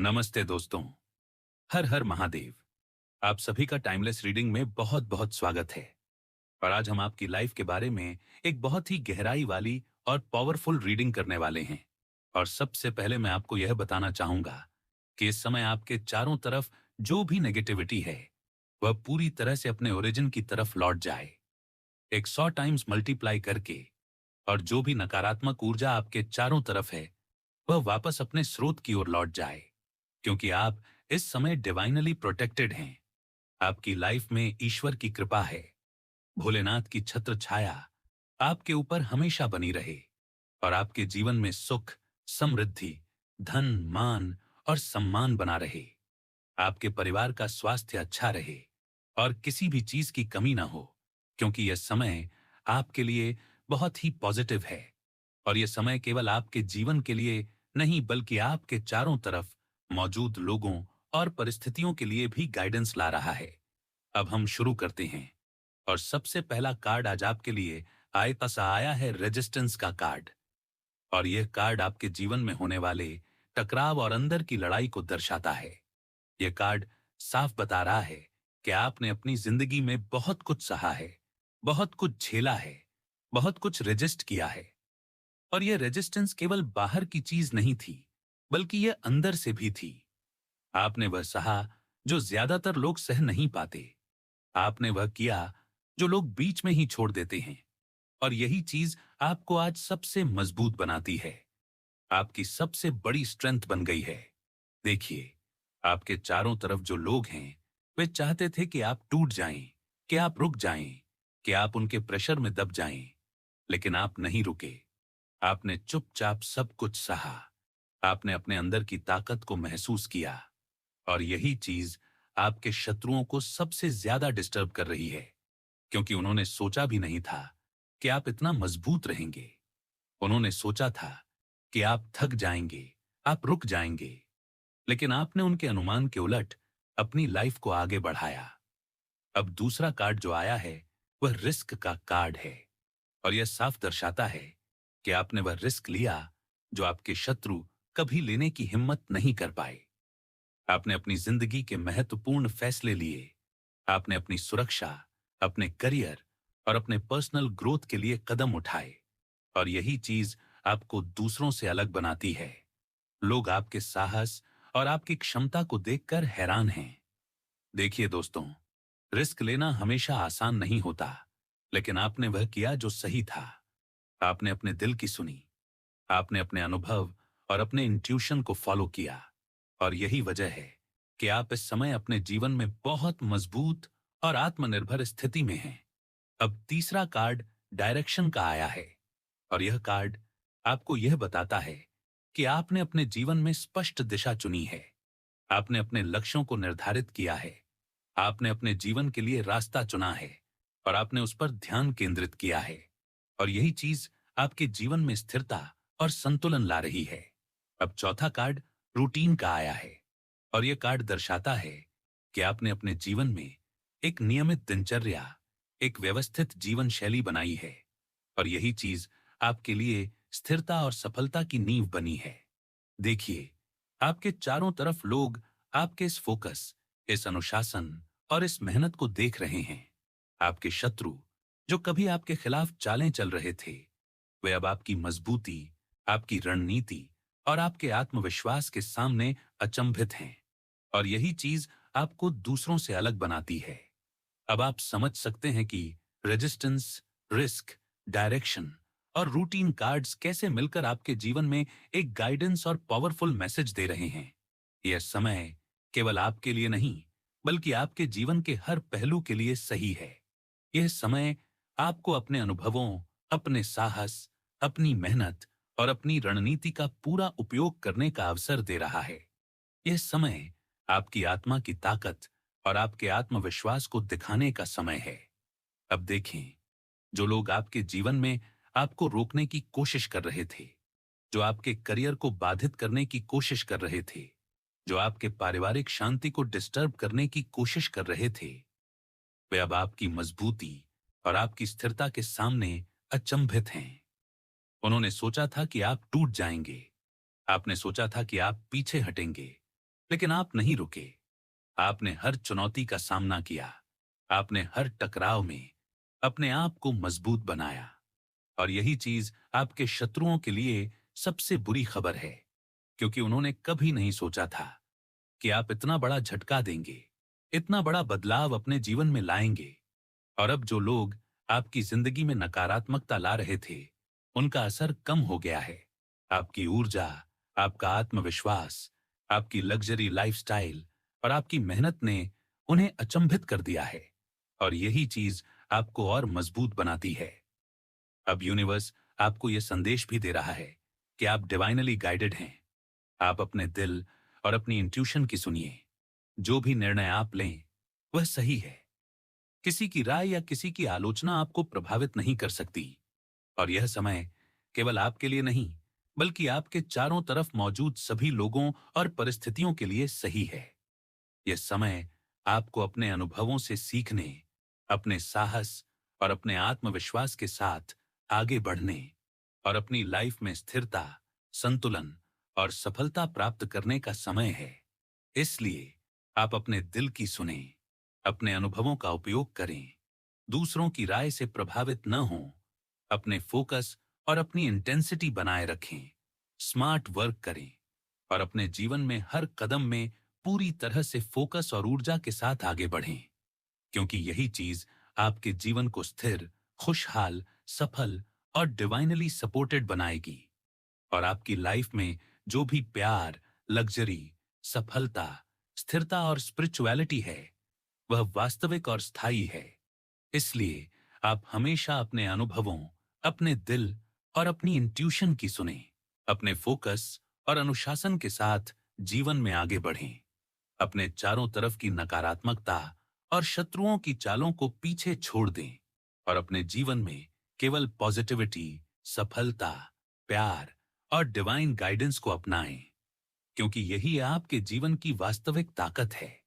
नमस्ते दोस्तों। हर हर महादेव। आप सभी का टाइमलेस रीडिंग में बहुत बहुत स्वागत है। और आज हम आपकी लाइफ के बारे में एक बहुत ही गहराई वाली और पावरफुल रीडिंग करने वाले हैं। और सबसे पहले मैं आपको यह बताना चाहूंगा कि इस समय आपके चारों तरफ जो भी नेगेटिविटी है वह पूरी तरह से अपने ओरिजिन की तरफ लौट जाए, एक 100 टाइम्स मल्टीप्लाई करके। और जो भी नकारात्मक ऊर्जा आपके चारों तरफ है वह वापस अपने स्रोत की ओर लौट जाए, क्योंकि आप इस समय डिवाइनली प्रोटेक्टेड हैं। आपकी लाइफ में ईश्वर की कृपा है। भोलेनाथ की छत्र छाया आपके ऊपर हमेशा बनी रहे और आपके जीवन में सुख, समृद्धि, धन, मान और सम्मान बना रहे। आपके परिवार का स्वास्थ्य अच्छा रहे और किसी भी चीज की कमी ना हो, क्योंकि यह समय आपके लिए बहुत ही पॉजिटिव है। और यह समय केवल आपके जीवन के लिए नहीं, बल्कि आपके चारों तरफ मौजूद लोगों और परिस्थितियों के लिए भी गाइडेंस ला रहा है। अब हम शुरू करते हैं। और सबसे पहला कार्ड आज आपके लिए आया है रेजिस्टेंस का कार्ड। और यह कार्ड आपके जीवन में होने वाले टकराव और अंदर की लड़ाई को दर्शाता है। यह कार्ड साफ बता रहा है कि आपने अपनी जिंदगी में बहुत कुछ सहा है, बहुत कुछ झेला है, बहुत कुछ रेजिस्ट किया है। और यह रेजिस्टेंस केवल बाहर की चीज नहीं थी, बल्कि यह अंदर से भी थी। आपने वह सहा जो ज्यादातर लोग सह नहीं पाते। आपने वह किया जो लोग बीच में ही छोड़ देते हैं। और यही चीज आपको आज सबसे मजबूत बनाती है, आपकी सबसे बड़ी स्ट्रेंथ बन गई है। देखिए, आपके चारों तरफ जो लोग हैं वे चाहते थे कि आप टूट जाएं, कि आप रुक जाएं, कि आप उनके प्रेशर में दब जाएं। लेकिन आप नहीं रुके। आपने चुपचाप सब कुछ सहा। आपने अपने अंदर की ताकत को महसूस किया। और यही चीज आपके शत्रुओं को सबसे ज्यादा डिस्टर्ब कर रही है, क्योंकि उन्होंने सोचा भी नहीं था कि आप इतना मजबूत रहेंगे। उन्होंने सोचा था कि आप थक जाएंगे, आप रुक जाएंगे। लेकिन आपने उनके अनुमान के उलट अपनी लाइफ को आगे बढ़ाया। अब दूसरा कार्ड जो आया है वह रिस्क का कार्ड है। और यह साफ दर्शाता है कि आपने वह रिस्क लिया जो आपके शत्रु कभी लेने की हिम्मत नहीं कर पाए। आपने अपनी जिंदगी के महत्वपूर्ण फैसले लिए। आपने अपनी सुरक्षा, अपने करियर और अपने पर्सनल ग्रोथ के लिए कदम उठाए। और यही चीज आपको दूसरों से अलग बनाती है। लोग आपके साहस और आपकी क्षमता को देखकर हैरान हैं। देखिए दोस्तों, रिस्क लेना हमेशा आसान नहीं होता, लेकिन आपने वह किया जो सही था। आपने अपने दिल की सुनी। आपने अपने अनुभव और अपने इंट्यूशन को फॉलो किया। और यही वजह है कि आप इस समय अपने जीवन में बहुत मजबूत और आत्मनिर्भर स्थिति में हैं। अब तीसरा कार्ड डायरेक्शन का आया है। और यह कार्ड आपको यह बताता है कि आपने अपने जीवन में स्पष्ट दिशा चुनी है। आपने अपने लक्ष्यों को निर्धारित किया है। आपने अपने जीवन के लिए रास्ता चुना है और आपने उस पर ध्यान केंद्रित किया है। और यही चीज आपके जीवन में स्थिरता और संतुलन ला रही है। अब चौथा कार्ड रूटीन का आया है। और यह कार्ड दर्शाता है कि आपने अपने जीवन में एक नियमित दिनचर्या, एक व्यवस्थित जीवन शैली बनाई है। और यही चीज आपके लिए स्थिरता और सफलता की नींव बनी है। देखिए, आपके चारों तरफ लोग आपके इस फोकस, इस अनुशासन और इस मेहनत को देख रहे हैं। आपके शत्रु जो कभी आपके खिलाफ चालें चल रहे थे, वे अब आपकी मजबूती, आपकी रणनीति और आपके आत्मविश्वास के सामने अचंभित हैं। और यही चीज आपको दूसरों से अलग बनाती है। अब आप समझ सकते हैं कि रेजिस्टेंस, रिस्क, डायरेक्शन और रूटीन कार्ड्स कैसे मिलकर आपके जीवन में एक गाइडेंस और पावरफुल मैसेज दे रहे हैं। यह समय केवल आपके लिए नहीं, बल्कि आपके जीवन के हर पहलू के लिए सही है। यह समय आपको अपने अनुभवों, अपने साहस, अपनी मेहनत और अपनी रणनीति का पूरा उपयोग करने का अवसर दे रहा है। यह समय आपकी आत्मा की ताकत और आपके आत्मविश्वास को दिखाने का समय है। अब देखें, जो लोग आपके जीवन में आपको रोकने की कोशिश कर रहे थे, जो आपके करियर को बाधित करने की कोशिश कर रहे थे, जो आपके पारिवारिक शांति को डिस्टर्ब करने की कोशिश कर रहे थे, वे अब आपकी मजबूती और आपकी स्थिरता के सामने अचंभित हैं। उन्होंने सोचा था कि आप टूट जाएंगे। आपने सोचा था कि आप पीछे हटेंगे। लेकिन आप नहीं रुके। आपने हर चुनौती का सामना किया। आपने हर टकराव में अपने आप को मजबूत बनाया। और यही चीज आपके शत्रुओं के लिए सबसे बुरी खबर है, क्योंकि उन्होंने कभी नहीं सोचा था कि आप इतना बड़ा झटका देंगे, इतना बड़ा बदलाव अपने जीवन में लाएंगे। और अब जो लोग आपकी जिंदगी में नकारात्मकता ला रहे थे, उनका असर कम हो गया है। आपकी ऊर्जा, आपका आत्मविश्वास, आपकी लग्जरी लाइफस्टाइल और आपकी मेहनत ने उन्हें अचंभित कर दिया है। और यही चीज आपको और मजबूत बनाती है। अब यूनिवर्स आपको यह संदेश भी दे रहा है कि आप डिवाइनली गाइडेड हैं। आप अपने दिल और अपनी इंट्यूशन की सुनिए। जो भी निर्णय आप लें, वह सही है। किसी की राय या किसी की आलोचना आपको प्रभावित नहीं कर सकती। और यह समय केवल आपके लिए नहीं, बल्कि आपके चारों तरफ मौजूद सभी लोगों और परिस्थितियों के लिए सही है। यह समय आपको अपने अनुभवों से सीखने, अपने साहस और अपने आत्मविश्वास के साथ आगे बढ़ने और अपनी लाइफ में स्थिरता, संतुलन और सफलता प्राप्त करने का समय है। इसलिए आप अपने दिल की सुने, अपने अनुभवों का उपयोग करें, दूसरों की राय से प्रभावित न हों, अपने फोकस और अपनी इंटेंसिटी बनाए रखें, स्मार्ट वर्क करें और अपने जीवन में हर कदम में पूरी तरह से फोकस और ऊर्जा के साथ आगे बढ़ें, क्योंकि यही चीज आपके जीवन को स्थिर, खुशहाल, सफल और डिवाइनली सपोर्टेड बनाएगी। और आपकी लाइफ में जो भी प्यार, लग्जरी, सफलता, स्थिरता और स्पिरिचुअलिटी है, वह वास्तविक और स्थायी है। इसलिए आप हमेशा अपने अनुभवों, अपने दिल और अपनी इंट्यूशन की सुने, अपने फोकस और अनुशासन के साथ जीवन में आगे बढ़ें। अपने चारों तरफ की नकारात्मकता और शत्रुओं की चालों को पीछे छोड़ दें और अपने जीवन में केवल पॉजिटिविटी, सफलता, प्यार और डिवाइन गाइडेंस को अपनाएं, क्योंकि यही आपके जीवन की वास्तविक ताकत है।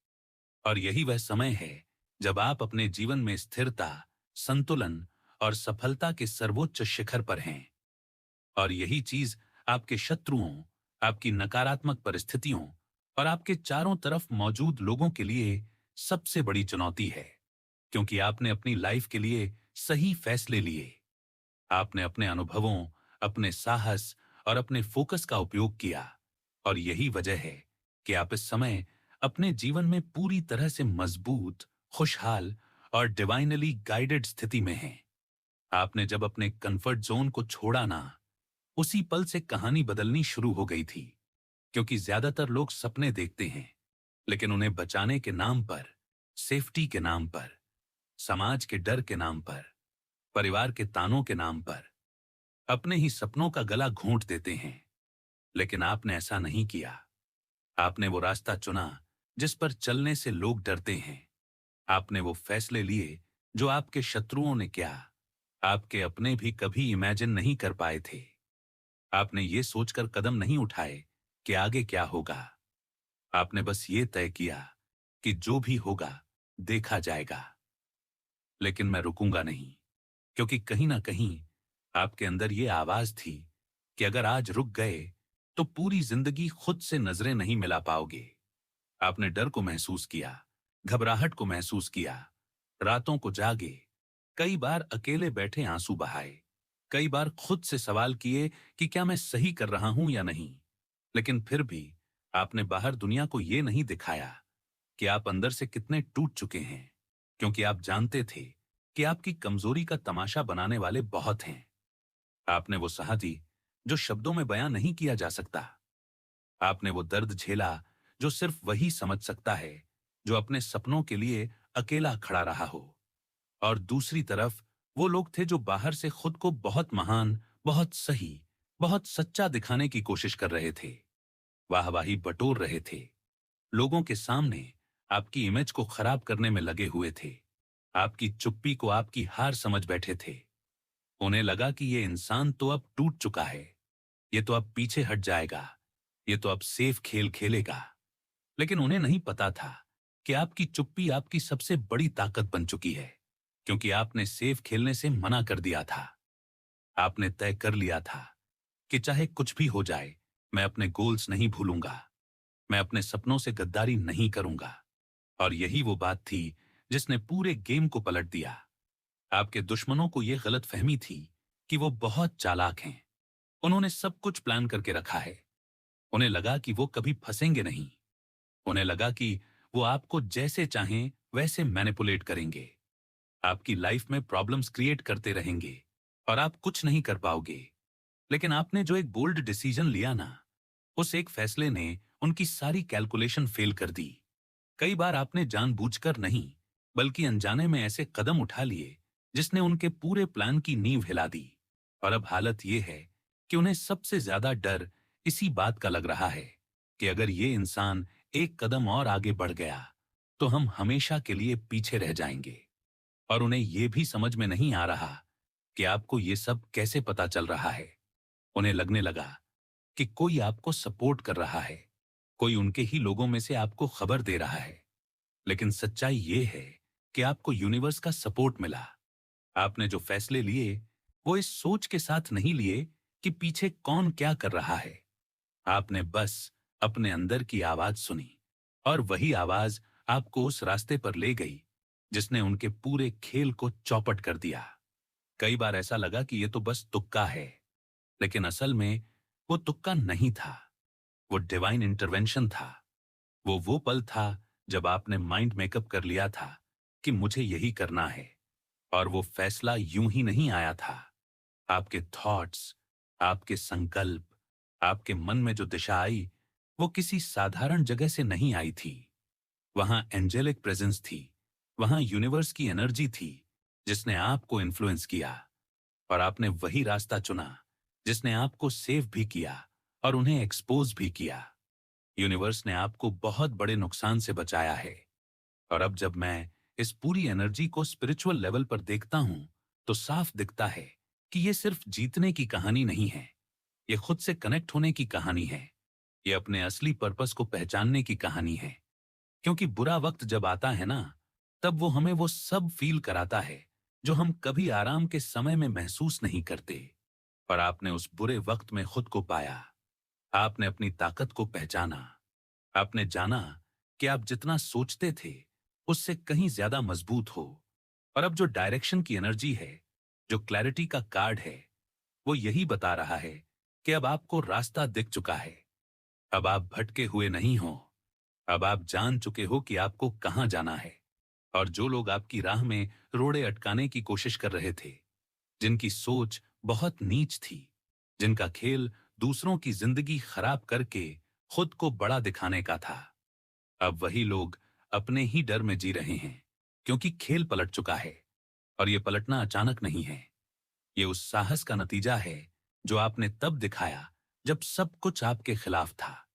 और यही वह समय है जब आप अपने जीवन में स्थिरता, संतुलन और सफलता के सर्वोच्च शिखर पर हैं। और यही चीज आपके शत्रुओं, आपकी नकारात्मक परिस्थितियों और आपके चारों तरफ मौजूद लोगों के लिए सबसे बड़ी चुनौती है, क्योंकि आपने अपनी लाइफ के लिए सही फैसले लिए। आपने अपने अनुभवों, अपने साहस और अपने फोकस का उपयोग किया। और यही वजह है कि आप इस समय अपने जीवन में पूरी तरह से मजबूत, खुशहाल और डिवाइनली गाइडेड स्थिति में हैं। आपने जब अपने कंफर्ट जोन को छोड़ा ना, उसी पल से कहानी बदलनी शुरू हो गई थी। क्योंकि ज्यादातर लोग सपने देखते हैं, लेकिन उन्हें बचाने के नाम पर, सेफ्टी के नाम पर, समाज के डर के नाम पर, परिवार के तानों के नाम पर अपने ही सपनों का गला घोंट देते हैं। लेकिन आपने ऐसा नहीं किया। आपने वो रास्ता चुना जिस पर चलने से लोग डरते हैं। आपने वो फैसले लिए जो आपके शत्रुओं ने क्या, आपके अपने भी कभी इमेजिन नहीं कर पाए थे। आपने ये सोचकर कदम नहीं उठाए कि आगे क्या होगा। आपने बस ये तय किया कि जो भी होगा देखा जाएगा। लेकिन मैं रुकूंगा नहीं, क्योंकि कहीं ना कहीं आपके अंदर ये आवाज थी कि अगर आज रुक गए तो पूरी जिंदगी खुद से नजरें नहीं मिला पाओगे। आपने डर को महसूस किया, घबराहट को महसूस किया, रातों को जागे, कई बार अकेले बैठे आंसू बहाए, कई बार खुद से सवाल किए कि क्या मैं सही कर रहा हूं या नहीं। लेकिन फिर भी आपने बाहर दुनिया को यह नहीं दिखाया कि आप अंदर से कितने टूट चुके हैं, क्योंकि आप जानते थे कि आपकी कमजोरी का तमाशा बनाने वाले बहुत हैं। आपने वो सहा दी जो शब्दों में बयां नहीं किया जा सकता। आपने वो दर्द झेला जो सिर्फ वही समझ सकता है जो अपने सपनों के लिए अकेला खड़ा रहा हो। और दूसरी तरफ वो लोग थे जो बाहर से खुद को बहुत महान, बहुत सही, बहुत सच्चा दिखाने की कोशिश कर रहे थे, वाहवाही बटोर रहे थे, लोगों के सामने आपकी इमेज को खराब करने में लगे हुए थे, आपकी चुप्पी को आपकी हार समझ बैठे थे। उन्हें लगा कि ये इंसान तो अब टूट चुका है, ये तो अब पीछे हट जाएगा, ये तो अब सेफ खेल खेलेगा। लेकिन उन्हें नहीं पता था कि आपकी चुप्पी आपकी सबसे बड़ी ताकत बन चुकी है, क्योंकि आपने सेफ खेलने से मना कर दिया था। आपने तय कर लिया था कि चाहे कुछ भी हो जाए, मैं अपने गोल्स नहीं भूलूंगा, मैं अपने सपनों से गद्दारी नहीं करूंगा। और यही वो बात थी जिसने पूरे गेम को पलट दिया। आपके दुश्मनों को यह गलतफहमी थी कि वो बहुत चालाक हैं। उन्होंने सब कुछ प्लान करके रखा है। उन्हें लगा कि वो कभी फंसेंगे नहीं। उन्हें लगा कि वो आपको जैसे चाहें वैसे मैनिपुलेट करेंगे, आपकी लाइफ में प्रॉब्लम्स क्रिएट करते रहेंगे और आप कुछ नहीं कर पाओगे। लेकिन आपने जो एक बोल्ड डिसीजन लिया ना, उस एक फैसले ने उनकी सारी कैलकुलेशन फेल कर दी। कई बार आपने जानबूझकर नहीं, बल्कि अनजाने में ऐसे कदम उठा लिए जिसने उनके पूरे प्लान की नींव हिला दी। और अब हालत यह है कि उन्हें सबसे ज्यादा डर इसी बात का लग रहा है कि अगर ये इंसान एक कदम और आगे बढ़ गया तो हम हमेशा के लिए पीछे रह जाएंगे। और उन्हें यह भी समझ में नहीं आ रहा कि आपको ये सब कैसे पता चल रहा है। उन्हें लगने लगा कि कोई आपको सपोर्ट कर रहा है, कोई उनके ही लोगों में से आपको खबर दे रहा है। लेकिन सच्चाई ये है कि आपको यूनिवर्स का सपोर्ट मिला। आपने जो फैसले लिए वो इस सोच के साथ नहीं लिए कि पीछे कौन क्या कर रहा है। आपने बस अपने अंदर की आवाज सुनी और वही आवाज आपको उस रास्ते पर ले गई जिसने उनके पूरे खेल को चौपट कर दिया। कई बार ऐसा लगा कि ये तो बस तुक्का है, लेकिन असल में वो तुक्का नहीं था, वो डिवाइन इंटरवेंशन था। वो पल था जब आपने माइंड मेकअप कर लिया था कि मुझे यही करना है। और वो फैसला यूं ही नहीं आया था। आपके थॉट्स, आपके संकल्प, आपके मन में जो दिशा आई वो किसी साधारण जगह से नहीं आई थी। वहां एंजेलिक प्रेजेंस थी, वहां यूनिवर्स की एनर्जी थी जिसने आपको इन्फ्लुएंस किया। और आपने वही रास्ता चुना जिसने आपको सेव भी किया और उन्हें एक्सपोज भी किया। यूनिवर्स ने आपको बहुत बड़े नुकसान से बचाया है। और अब जब मैं इस पूरी एनर्जी को स्पिरिचुअल लेवल पर देखता हूं तो साफ दिखता है कि ये सिर्फ जीतने की कहानी नहीं है, ये खुद से कनेक्ट होने की कहानी है। ये अपने असली पर्पस को पहचानने की कहानी है। क्योंकि बुरा वक्त जब आता है ना, तब वो हमें वो सब फील कराता है जो हम कभी आराम के समय में महसूस नहीं करते। पर आपने उस बुरे वक्त में खुद को पाया, आपने अपनी ताकत को पहचाना, आपने जाना कि आप जितना सोचते थे उससे कहीं ज्यादा मजबूत हो। और अब जो डायरेक्शन की एनर्जी है, जो क्लैरिटी का कार्ड है, वो यही बता रहा है कि अब आपको रास्ता दिख चुका है। अब आप भटके हुए नहीं हो, अब आप जान चुके हो कि आपको कहां जाना है। और जो लोग आपकी राह में रोड़े अटकाने की कोशिश कर रहे थे, जिनकी सोच बहुत नीच थी, जिनका खेल दूसरों की जिंदगी खराब करके खुद को बड़ा दिखाने का था, अब वही लोग अपने ही डर में जी रहे हैं। क्योंकि खेल पलट चुका है। और यह पलटना अचानक नहीं है, ये उस साहस का नतीजा है जो आपने तब दिखाया जब सब कुछ आपके खिलाफ था।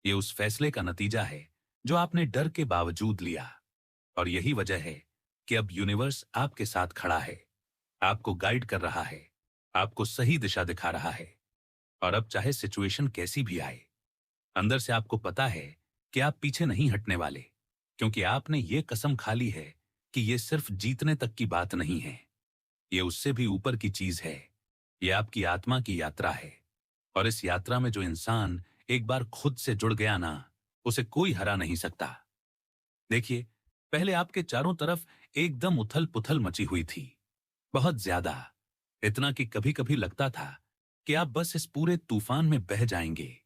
ये उस फैसले का नतीजा है जो आपने डर के बावजूद लिया। और यही वजह है कि अब यूनिवर्स आपके साथ खड़ा है, आपको गाइड कर रहा है, आपको सही दिशा दिखा रहा है। और अब चाहे सिचुएशन कैसी भी आए, अंदर से आपको पता है कि आप पीछे नहीं हटने वाले। क्योंकि आपने ये कसम खा ली है कि ये सिर्फ जीतने तक की बात नहीं है, ये उससे भी ऊपर की चीज है। ये आपकी आत्मा की यात्रा है। और इस यात्रा में जो इंसान एक बार खुद से जुड़ गया ना, उसे कोई हरा नहीं सकता। देखिए, पहले आपके चारों तरफ एकदम उथल पुथल मची हुई थी, बहुत ज्यादा। इतना कि कभी कभी लगता था कि आप बस इस पूरे तूफान में बह जाएंगे।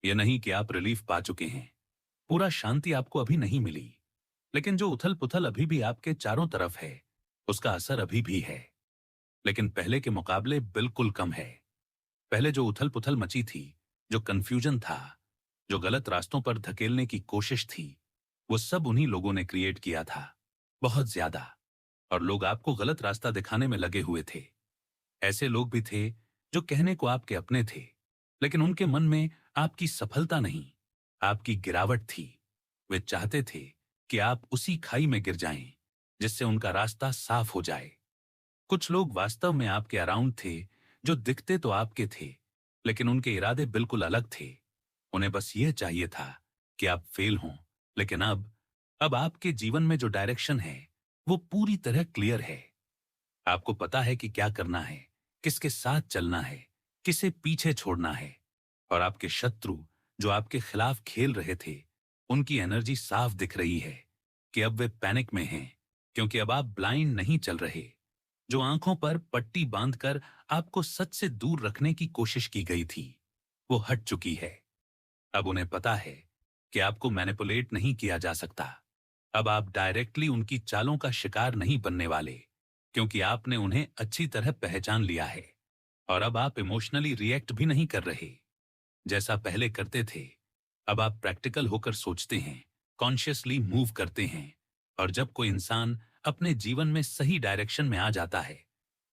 यह नहीं कि आप रिलीफ पा चुके हैं, पूरा शांति आपको अभी नहीं मिली। लेकिन जो उथल पुथल अभी भी आपके चारों तरफ है, उसका असर अभी भी है, लेकिन पहले के मुकाबले बिल्कुल कम है। पहले जो उथल पुथल मची थी, जो कंफ्यूजन था, जो गलत रास्तों पर धकेलने की कोशिश थी, वो सब उन्हीं लोगों ने क्रिएट किया था, बहुत ज्यादा। और लोग आपको गलत रास्ता दिखाने में लगे हुए थे। ऐसे लोग भी थे जो कहने को आपके अपने थे, लेकिन उनके मन में आपकी सफलता नहीं, आपकी गिरावट थी। वे चाहते थे कि आप उसी खाई में गिर जाएं जिससे उनका रास्ता साफ हो जाए। कुछ लोग वास्तव में आपके अराउंड थे, जो दिखते तो आपके थे, लेकिन उनके इरादे बिल्कुल अलग थे। उन्हें बस ये चाहिए था कि आप फेल हों। लेकिन अब आपके जीवन में जो डायरेक्शन है वो पूरी तरह क्लियर है। आपको पता है कि क्या करना है, किसके साथ चलना है, किसे पीछे छोड़ना है। और आपके शत्रु जो आपके खिलाफ खेल रहे थे, उनकी एनर्जी साफ दिख रही है कि अब वे पैनिक में हैं, क्योंकि अब आप ब्लाइंड नहीं चल रहे। जो आंखों पर पट्टी बांधकर आपको सच से दूर रखने की कोशिश की गई थी, वो हट चुकी है। अब उन्हें पता है कि आपको मैनिपुलेट नहीं किया जा सकता। अब आप डायरेक्टली उनकी चालों का शिकार नहीं बनने वाले, क्योंकि आपने उन्हें अच्छी तरह पहचान लिया है। और अब आप इमोशनली रिएक्ट भी नहीं कर रहे जैसा पहले करते थे। अब आप प्रैक्टिकल होकर सोचते हैं, कॉन्शियसली मूव करते हैं। और जब कोई इंसान अपने जीवन में सही डायरेक्शन में आ जाता है,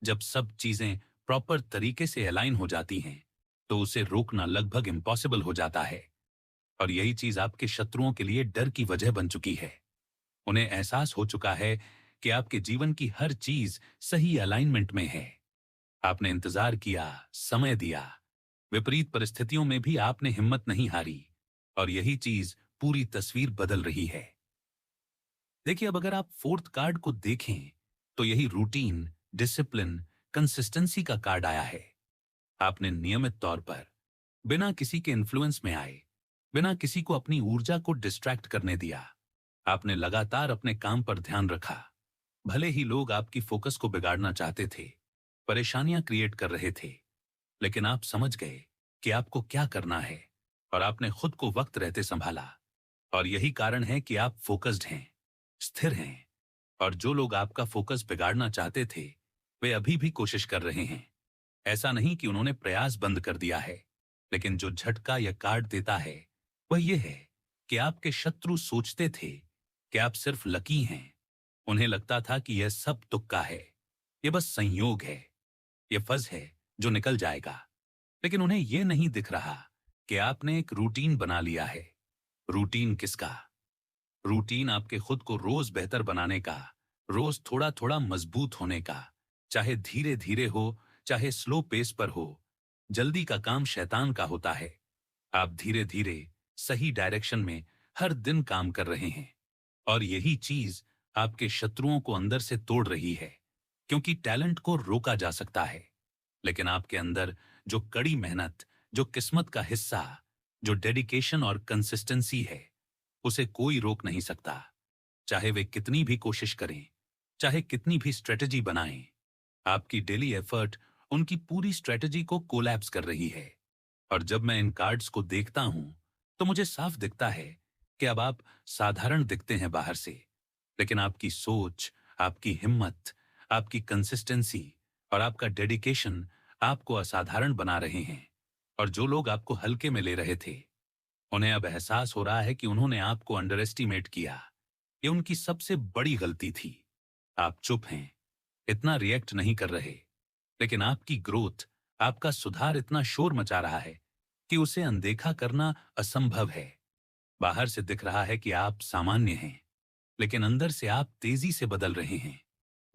जब सब चीजें प्रॉपर तरीके से अलाइन हो जाती हैं, तो उसे रोकना लगभग इम्पॉसिबल हो जाता है। और यही चीज आपके शत्रुओं के लिए डर की वजह बन चुकी है। उन्हें एहसास हो चुका है कि आपके जीवन की हर चीज सही अलाइनमेंट में है। आपने इंतजार किया, समय दिया, विपरीत परिस्थितियों में भी आपने हिम्मत नहीं हारी, और यही चीज पूरी तस्वीर बदल रही है। देखिए, अब अगर आप फोर्थ कार्ड को देखें, तो यही रूटीन, डिसिप्लिन, कंसिस्टेंसी का कार्ड आया है। आपने नियमित तौर पर, बिना किसी के इन्फ्लुएंस में आए, बिना किसी को अपनी ऊर्जा को डिस्ट्रैक्ट करने दिया, आपने लगातार अपने काम पर ध्यान रखा। भले ही लोग आपकी फोकस को बिगाड़ना चाहते थे, परेशानियां क्रिएट कर रहे थे, लेकिन आप समझ गए कि आपको क्या करना है, और आपने खुद को वक्त रहते संभाला। और यही कारण है कि आप फोकस्ड हैं, स्थिर हैं। और जो लोग आपका फोकस बिगाड़ना चाहते थे, वे अभी भी कोशिश कर रहे हैं। ऐसा नहीं कि उन्होंने प्रयास बंद कर दिया है, लेकिन जो झटका यह कार्ड देता है, वह यह है कि आपके शत्रु सोचते थे कि आप सिर्फ लकी हैं। उन्हें लगता था कि यह सब तुक्का है, यह बस संयोग है, यह फज है जो निकल जाएगा। लेकिन उन्हें यह नहीं दिख रहा कि आपने एक रूटीन बना लिया है। रूटीन किसका? रूटीन आपके खुद को रोज बेहतर बनाने का, रोज थोड़ा थोड़ा मजबूत होने का। चाहे धीरे धीरे हो, चाहे स्लो पेस पर हो। जल्दी का काम शैतान का होता है। आप धीरे धीरे सही डायरेक्शन में हर दिन काम कर रहे हैं, और यही चीज आपके शत्रुओं को अंदर से तोड़ रही है। क्योंकि टैलेंट को रोका जा सकता है, लेकिन आपके अंदर जो कड़ी मेहनत, जो किस्मत का हिस्सा, जो डेडिकेशन और कंसिस्टेंसी है, उसे कोई रोक नहीं सकता। चाहे वे कितनी भी कोशिश करें, चाहे कितनी भी स्ट्रेटजी बनाएं, आपकी डेली एफर्ट उनकी पूरी स्ट्रेटजी को कोलैप्स कर रही है। और जब मैं इन कार्ड्स को देखता हूं, तो मुझे साफ दिखता है कि अब आप साधारण दिखते हैं बाहर से, लेकिन आपकी सोच, आपकी हिम्मत, आपकी कंसिस्टेंसी और आपका डेडिकेशन आपको असाधारण बना रहे हैं। और जो लोग आपको हल्के में ले रहे थे, उन्हें अब एहसास हो रहा है कि उन्होंने आपको अंडर एस्टिमेट किया। ये उनकी सबसे बड़ी गलती थी। आप चुप हैं, इतना रिएक्ट नहीं कर रहे, लेकिन आपकी ग्रोथ, आपका सुधार इतना शोर मचा रहा है कि उसे अनदेखा करना असंभव है। बाहर से दिख रहा है कि आप सामान्य हैं, लेकिन अंदर से आप तेजी से बदल रहे हैं,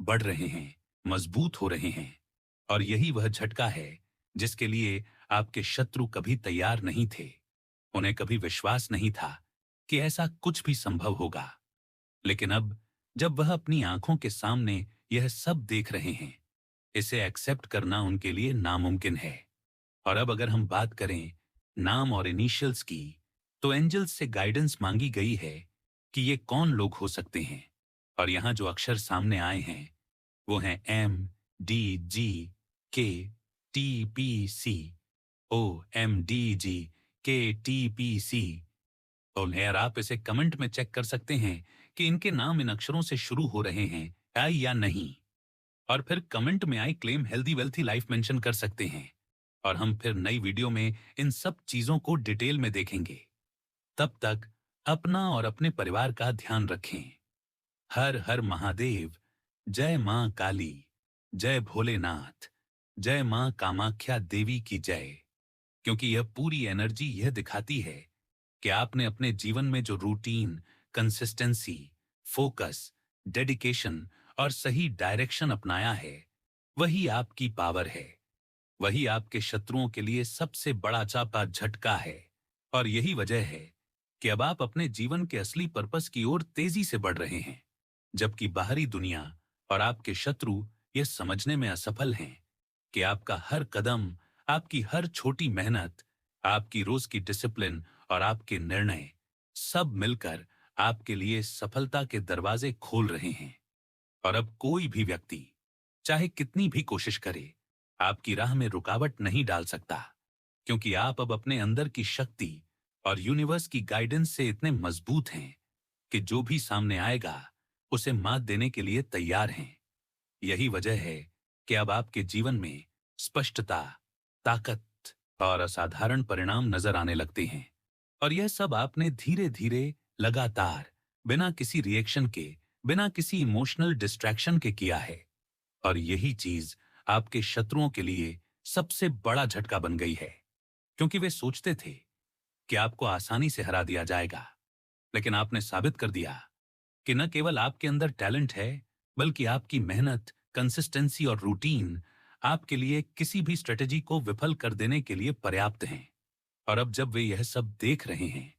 बढ़ रहे हैं, मजबूत हो रहे हैं। और यही वह झटका है जिसके लिए आपके शत्रु कभी तैयार नहीं थे। उन्हें कभी विश्वास नहीं था कि ऐसा कुछ भी संभव होगा। लेकिन अब, जब वह अपनी आंखों के सामने यह सब देख रहे हैं, इसे एक्सेप्ट करना उनके लिए नामुमकिन है। और अब अगर हम बात करें नाम और इनिशियल्स की, तो एंजल्स से गाइडेंस मांगी गई है कि ये कौन लोग हो सकते हैं। और यहां जो अक्षर सामने आए हैं, वो हैं MDGKTPC। OMDGKTPC। और यार, आप इसे कमेंट में चेक कर सकते हैं कि इनके नाम इन अक्षरों से शुरू हो रहे हैं या नहीं। और फिर कमेंट में I claim healthy wealthy life mention कर सकते हैं। और हम फिर नई वीडियो में इन सब चीजों को डिटेल में देखेंगे। तब तक अपना और अपने परिवार का ध्यान रखें। हर हर महादेव। जय मां काली, जय भोलेनाथ, जय मां कामाख्या देवी की जय। क्योंकि यह पूरी एनर्जी यह दिखाती है कि आपने अपने जीवन में जो रूटीन, कंसिस्टेंसी, फोकस, डेडिकेशन और सही डायरेक्शन अपनाया है, वही आपकी पावर है। वही आपके शत्रुओं के लिए सबसे बड़ा चापा झटका है। और यही वजह है कि अब आप अपने जीवन के असली पर्पस की ओर तेजी से बढ़ रहे हैं, जबकि बाहरी दुनिया और आपके शत्रु ये समझने में असफल हैं कि आपका हर कदम, आपकी हर छोटी मेहनत, आपकी रोज की डिसिप्लिन और आपके निर्णय सब मिलकर आपके लिए सफलता के दरवाजे खोल रहे हैं। और अब कोई भी व्यक्ति, चाहे कितनी भी कोशिश करे, आपकी राह में रुकावट नहीं डाल सकता, क्योंकि आप अब अपने अंदर की शक्ति और यूनिवर्स की गाइडेंस से इतने मजबूत हैं कि जो भी सामने आएगा, उसे मात देने के लिए तैयार हैं। यही वजह है कि अब आपके जीवन में स्पष्टता, ताकत और असाधारण परिणाम नजर आने लगते हैं। और यह सब आपने धीरे धीरे, लगातार, बिना किसी रिएक्शन के, बिना किसी इमोशनल डिस्ट्रैक्शन के किया है। और यही चीज आपके शत्रुओं के लिए सबसे बड़ा झटका बन गई है, क्योंकि वे सोचते थे कि आपको आसानी से हरा दिया जाएगा। लेकिन आपने साबित कर दिया कि न केवल आपके अंदर टैलेंट है, बल्कि आपकी मेहनत, कंसिस्टेंसी और रूटीन आपके लिए किसी भी स्ट्रेटेजी को विफल कर देने के लिए पर्याप्त हैं। और अब जब वे यह सब देख रहे हैं,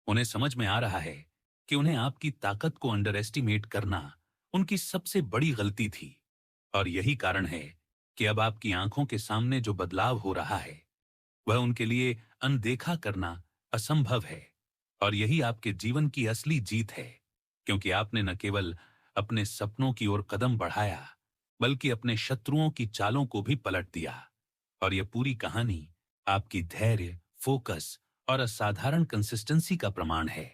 उन्हें समझ में आ रहा है कि उन्हें आपकी ताकत को अंडर एस्टिमेट करना उनकी सबसे बड़ी गलती थी। और यही कारण है कि अब आपकी आंखों के सामने जो बदलाव हो रहा है, वह उनके लिए अनदेखा करना असंभव है। और यही आपके जीवन की असली जीत है, क्योंकि आपने न केवल अपने सपनों की ओर कदम बढ़ाया, बल्कि अपने शत्रुओं की चालों को भी पलट दिया। और यह पूरी कहानी आपकी धैर्य, फोकस और असाधारण कंसिस्टेंसी का प्रमाण है।